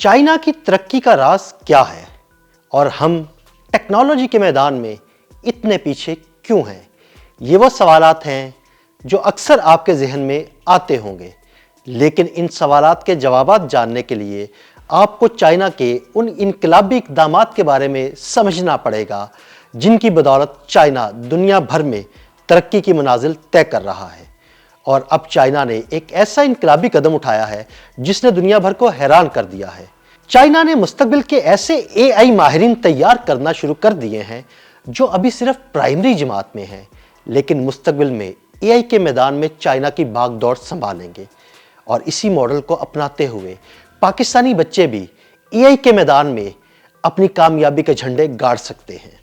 China کی ترقی کا راز کیا ہے اور ہم ٹیکنالوجی کے میدان میں اتنے پیچھے کیوں ہیں؟ یہ وہ سوالات ہیں جو اکثر آپ کے ذہن میں آتے ہوں گے، لیکن ان سوالات کے جوابات جاننے کے لیے آپ کو چائنا کے ان انقلابی اقدامات کے بارے میں سمجھنا پڑے گا جن کی بدولت چائنا دنیا بھر میں ترقی کی منازل طے کر رہا ہے۔ اور اب چائنا نے ایک ایسا انقلابی قدم اٹھایا ہے جس نے دنیا بھر کو حیران کر دیا ہے۔ چائنا نے مستقبل کے ایسے اے آئی ماہرین تیار کرنا شروع کر دیے ہیں جو ابھی صرف پرائمری جماعت میں ہیں، لیکن مستقبل میں اے آئی کے میدان میں چائنا کی بھاگ دوڑ سنبھالیں گے۔ اور اسی ماڈل کو اپناتے ہوئے پاکستانی بچے بھی اے آئی کے میدان میں اپنی کامیابی کے جھنڈے گاڑ سکتے ہیں۔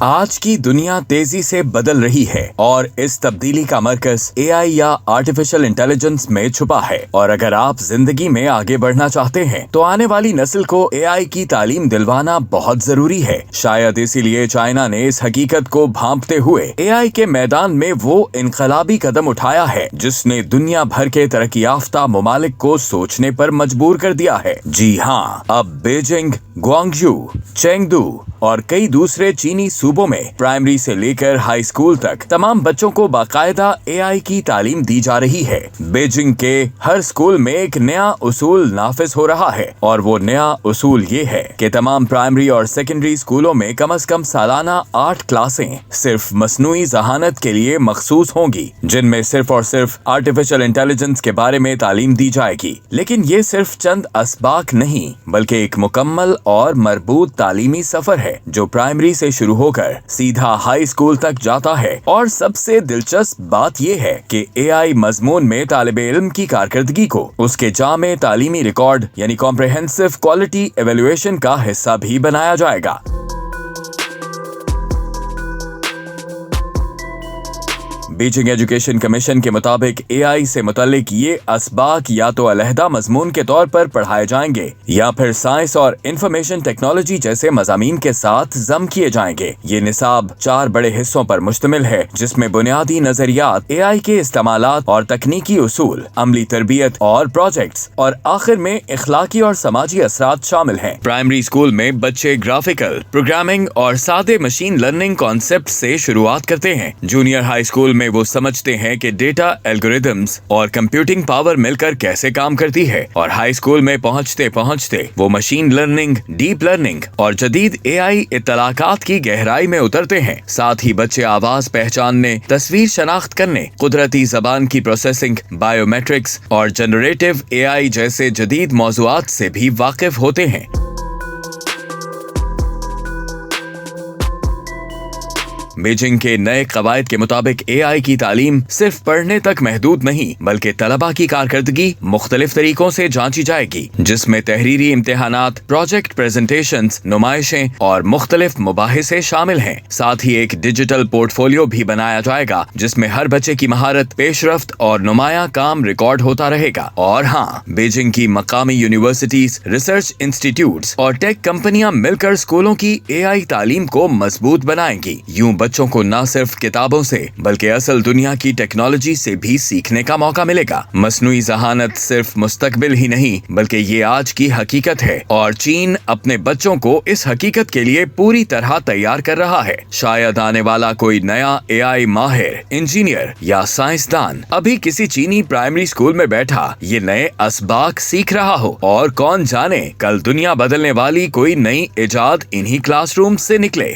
آج کی دنیا تیزی سے بدل رہی ہے اور اس تبدیلی کا مرکز اے آئی یا آرٹیفیشل انٹیلیجنس میں چھپا ہے، اور اگر آپ زندگی میں آگے بڑھنا چاہتے ہیں تو آنے والی نسل کو اے آئی کی تعلیم دلوانا بہت ضروری ہے۔ شاید اسی لیے چائنا نے اس حقیقت کو بھانپتے ہوئے اے آئی کے میدان میں وہ انقلابی قدم اٹھایا ہے جس نے دنیا بھر کے ترقی یافتہ ممالک کو سوچنے پر مجبور کر دیا ہے۔ جی ہاں، اب بیجنگ، گوانگژو، چینگدو اور کئی دوسرے چینی صوبوں میں پرائمری سے لے کر ہائی اسکول تک تمام بچوں کو باقاعدہ اے آئی کی تعلیم دی جا رہی ہے۔ بیجنگ کے ہر اسکول میں ایک نیا اصول نافذ ہو رہا ہے، اور وہ نیا اصول یہ ہے کہ تمام پرائمری اور سیکنڈری اسکولوں میں کم از کم سالانہ 8 کلاسیں صرف مصنوعی ذہانت کے لیے مخصوص ہوں گی، جن میں صرف اور صرف آرٹیفیشل انٹیلیجنس کے بارے میں تعلیم دی جائے گی۔ لیکن یہ صرف چند اسباق نہیں، بلکہ ایک مکمل اور مربوط تعلیمی سفر ہے جو پرائمری سے شروع ہو کر سیدھا ہائی اسکول تک جاتا ہے۔ اور سب سے دلچسپ بات یہ ہے کہ اے آئی مضمون میں طالب علم کی کارکردگی کو اس کے جامع تعلیمی ریکارڈ یعنی کمپریہنسو کوالٹی ایویلویشن کا حصہ بھی بنایا جائے گا۔ بیجنگ ایجوکیشن کمیشن کے مطابق اے آئی سے متعلق یہ اسباق یا تو علیحدہ مضمون کے طور پر پڑھائے جائیں گے یا پھر سائنس اور انفارمیشن ٹیکنالوجی جیسے مضامین کے ساتھ ضم کیے جائیں گے۔ یہ نصاب 4 بڑے حصوں پر مشتمل ہے، جس میں بنیادی نظریات، اے آئی کے استعمالات اور تکنیکی اصول، عملی تربیت اور پروجیکٹس، اور آخر میں اخلاقی اور سماجی اثرات شامل ہیں۔ پرائمری اسکول میں بچے گرافیکل، پروگرامنگ اور سادے مشین لرننگ کانسیپٹ سے شروعات کرتے ہیں۔ جونیئر ہائی اسکول میں وہ سمجھتے ہیں کہ ڈیٹا الگوریدمز اور کمپیوٹنگ پاور مل کر کیسے کام کرتی ہے، اور ہائی اسکول میں پہنچتے پہنچتے وہ مشین لرننگ، ڈیپ لرننگ اور جدید اے آئی اطلاقات کی گہرائی میں اترتے ہیں۔ ساتھ ہی بچے آواز پہچاننے، تصویر شناخت کرنے، قدرتی زبان کی پروسیسنگ، بائیو میٹرکس اور جنریٹو اے آئی جیسے جدید موضوعات سے بھی واقف ہوتے ہیں۔ بیجنگ کے نئے قواعد کے مطابق اے آئی کی تعلیم صرف پڑھنے تک محدود نہیں، بلکہ طلباء کی کارکردگی مختلف طریقوں سے جانچی جائے گی، جس میں تحریری امتحانات، پروجیکٹ پریزنٹیشنز، نمائشیں اور مختلف مباحثے شامل ہیں۔ ساتھ ہی ایک ڈیجیٹل پورٹ فولیو بھی بنایا جائے گا جس میں ہر بچے کی مہارت، پیش رفت اور نمایاں کام ریکارڈ ہوتا رہے گا۔ اور ہاں، بیجنگ کی مقامی یونیورسٹیز، ریسرچ انسٹیٹیوٹس اور ٹیک کمپنیاں مل کر اسکولوں کی اے آئی تعلیم کو مضبوط بنائیں گی۔ یوں بچوں کو نہ صرف کتابوں سے بلکہ اصل دنیا کی ٹیکنالوجی سے بھی سیکھنے کا موقع ملے گا۔ مصنوعی ذہانت صرف مستقبل ہی نہیں بلکہ یہ آج کی حقیقت ہے، اور چین اپنے بچوں کو اس حقیقت کے لیے پوری طرح تیار کر رہا ہے۔ شاید آنے والا کوئی نیا اے آئی ماہر، انجینئر یا سائنسدان ابھی کسی چینی پرائمری اسکول میں بیٹھا یہ نئے اسباق سیکھ رہا ہو، اور کون جانے کل دنیا بدلنے والی کوئی نئی ایجاد انہی کلاس روم سے نکلے۔